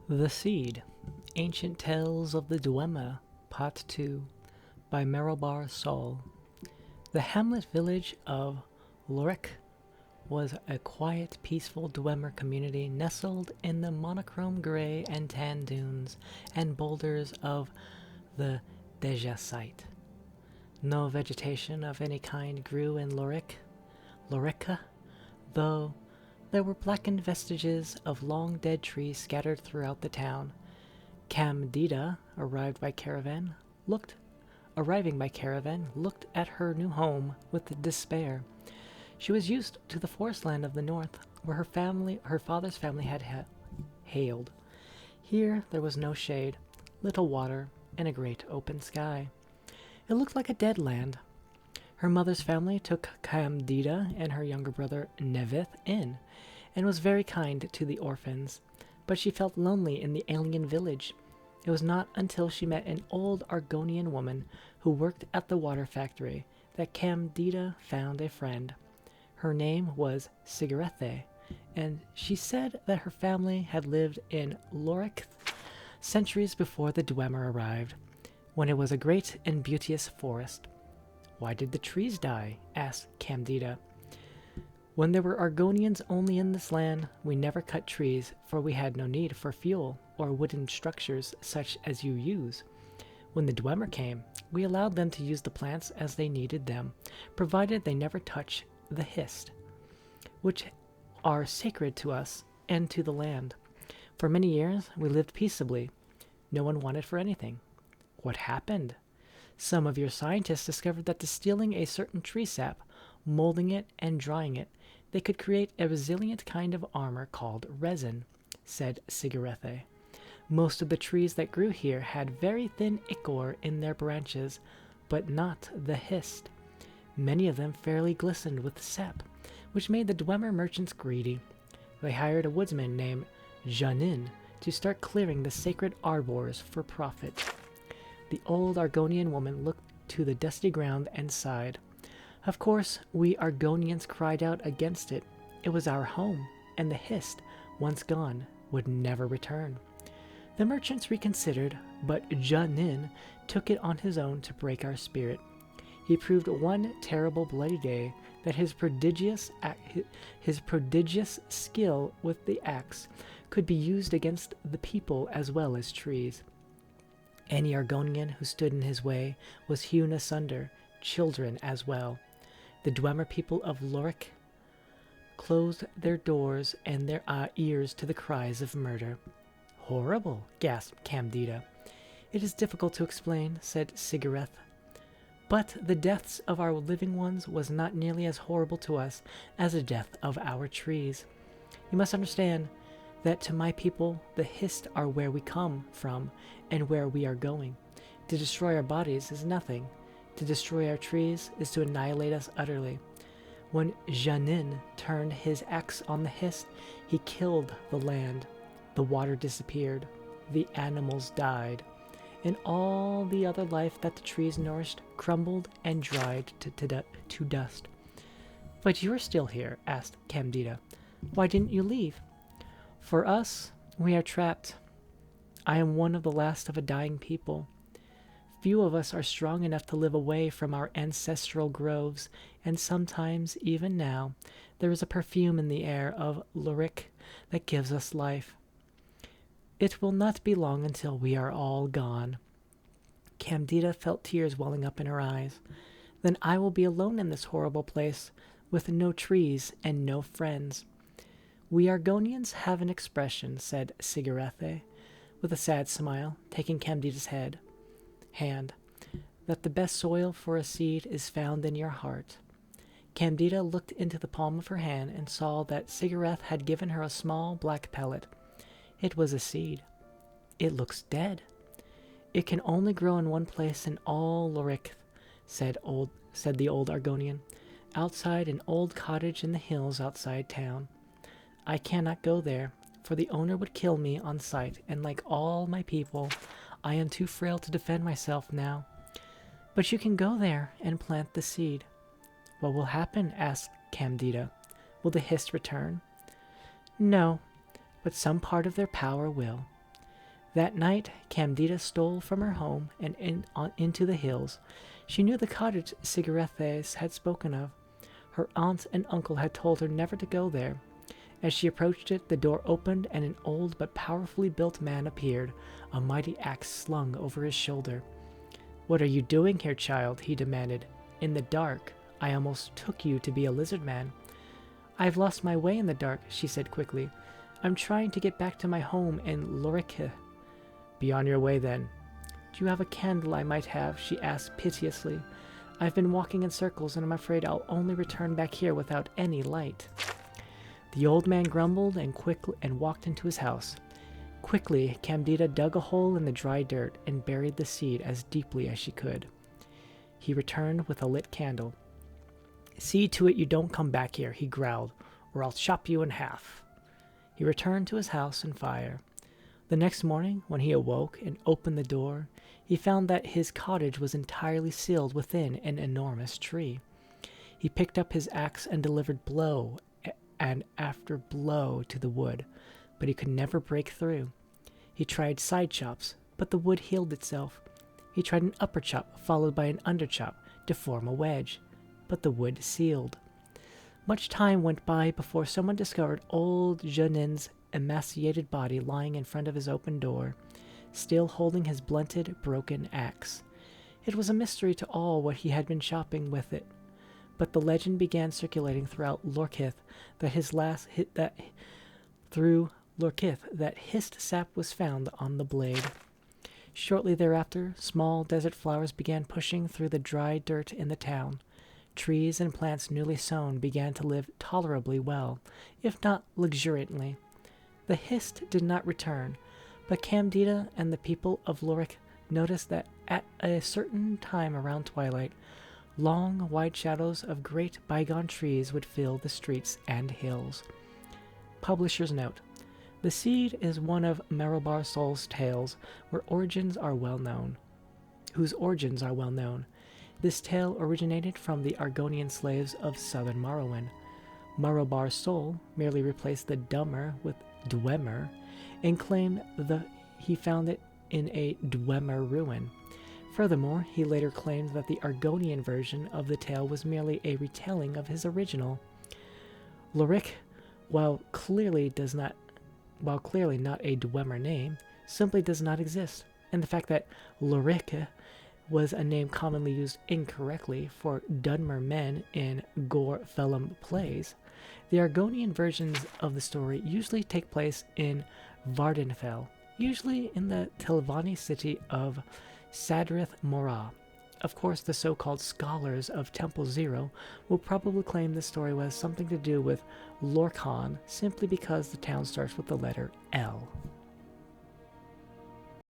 The Seed, Ancient Tales of the Dwemer, Part 2, by Merobar Sol. The hamlet village of Lorek was a quiet, peaceful Dwemer community nestled in the monochrome gray and tan dunes and boulders of the Deja site. No vegetation of any kind grew in Loreka, though there were blackened vestiges of long dead trees scattered throughout the town. Camdita, arriving by caravan, looked at her new home with despair. She was used to the forest land of the north, where her father's family had hailed. Here there was no shade, little water, and a great open sky. It looked like a dead land. Her mother's family took Camdita and her younger brother Nevith in, and was very kind to the orphans, but she felt lonely in the alien village. It was not until she met an old Argonian woman who worked at the water factory that Camdita found a friend. Her name was Sigarethe, and she said that her family had lived in Lorek centuries before the Dwemer arrived, when it was a great and beauteous forest. "Why did the trees die?" asked Camdita. "When there were Argonians only in this land, we never cut trees, for we had no need for fuel or wooden structures such as you use. When the Dwemer came, we allowed them to use the plants as they needed them, provided they never touch the hist, which are sacred to us and to the land. For many years, we lived peaceably. No one wanted for anything. What happened? Some of your scientists discovered that distilling a certain tree sap, molding it, and drying it, they could create a resilient kind of armor called resin," said Sigarethe. "Most of the trees that grew here had very thin ichor in their branches, but not the hist. Many of them fairly glistened with sap, which made the Dwemer merchants greedy. They hired a woodsman named Janin to start clearing the sacred arbors for profit." The old Argonian woman looked to the dusty ground and sighed. "Of course, we Argonians cried out against it. It was our home, and the hist, once gone, would never return. The merchants reconsidered, but Janin took it on his own to break our spirit. He proved one terrible bloody day that his prodigious skill with the axe could be used against the people as well as trees. Any Argonian who stood in his way was hewn asunder, children as well. The Dwemer people of Lorek closed their doors and their ears to the cries of murder." "Horrible," gasped Camdita. "It is difficult to explain," said Sigareth. "But the deaths of our living ones was not nearly as horrible to us as the death of our trees. You must understand that to my people the hist are where we come from and where we are going. To destroy our bodies is nothing. To destroy our trees is to annihilate us utterly. When Janin turned his axe on the hist, he killed the land. The water disappeared, the animals died, and all the other life that the trees nourished crumbled and dried to dust." "But you're still here," asked Camdita. "Why didn't you leave?" "For us, we are trapped. I am one of the last of a dying people. Few of us are strong enough to live away from our ancestral groves, and sometimes, even now, there is a perfume in the air of Lorek that gives us life. It will not be long until we are all gone." Camdita felt tears welling up in her eyes. "Then I will be alone in this horrible place, with no trees and no friends." "We Argonians have an expression," said Sigarethe, with a sad smile, taking Camdita's hand, "that the best soil for a seed is found in your heart." Camdita looked into the palm of her hand and saw that Sigarethe had given her a small black pellet. It was a seed. "It looks dead." "It can only grow in one place in all Lorek," said the old Argonian, "outside an old cottage in the hills outside town. I cannot go there, for the owner would kill me on sight, and like all my people, I am too frail to defend myself now. But you can go there and plant the seed." "What will happen?" asked Camdita. "Will the hist return?" "No, but some part of their power will. That night, Candida stole from her home and into the hills. She knew the cottage Cigarethes had spoken of. Her aunt and uncle had told her never to go there. As she approached it, the door opened and an old but powerfully built man appeared, a mighty axe slung over his shoulder. "What are you doing here, child?" he demanded. "In the dark. I almost took you to be a lizard man." "I've lost my way in the dark," she said quickly. "I'm trying to get back to my home in Lorike." "Be on your way then." "Do you have a candle I might have?" she asked piteously. "I've been walking in circles and I'm afraid I'll only return back here without any light." The old man grumbled and walked into his house. Quickly, Candida dug a hole in the dry dirt and buried the seed as deeply as she could. He returned with a lit candle. "See to it you don't come back here," he growled, "or I'll chop you in half." He returned to his house and fire. The next morning, when he awoke and opened the door, he found that his cottage was entirely sealed within an enormous tree. He picked up his axe and delivered blow and after blow to the wood, but he could never break through. He tried side chops, but the wood healed itself. He tried an upper chop followed by an under chop to form a wedge, but the wood sealed. Much time went by before someone discovered old Jeanin's emaciated body lying in front of his open door, still holding his blunted, broken axe. It was a mystery to all what he had been chopping with it, but the legend began circulating throughout Lorkith that hissed sap was found on the blade. Shortly thereafter, small desert flowers began pushing through the dry dirt in the town. Trees and plants newly sown began to live tolerably well, if not luxuriantly. The hist did not return, but Candida and the people of Lorik noticed that at a certain time around twilight, long white shadows of great bygone trees would fill the streets and hills. Publisher's note: the seed is one of Merobar Sol's tales whose origins are well known. This tale originated from the Argonian slaves of southern Morrowind. Merobar Sol merely replaced the Dummer with Dwemer and claimed he found it in a Dwemer ruin. Furthermore, he later claimed that the Argonian version of the tale was merely a retelling of his original. Lorik, while clearly not a Dwemer name, simply does not exist, and the fact that Lorike was a name commonly used incorrectly for Dunmer men in Gore Fellum plays. The Argonian versions of the story usually take place in Vardenfell, usually in the Telvanni city of Sadrith Morah. Of course, the so-called scholars of Temple Zero will probably claim the story was something to do with Lorkhan simply because the town starts with the letter L.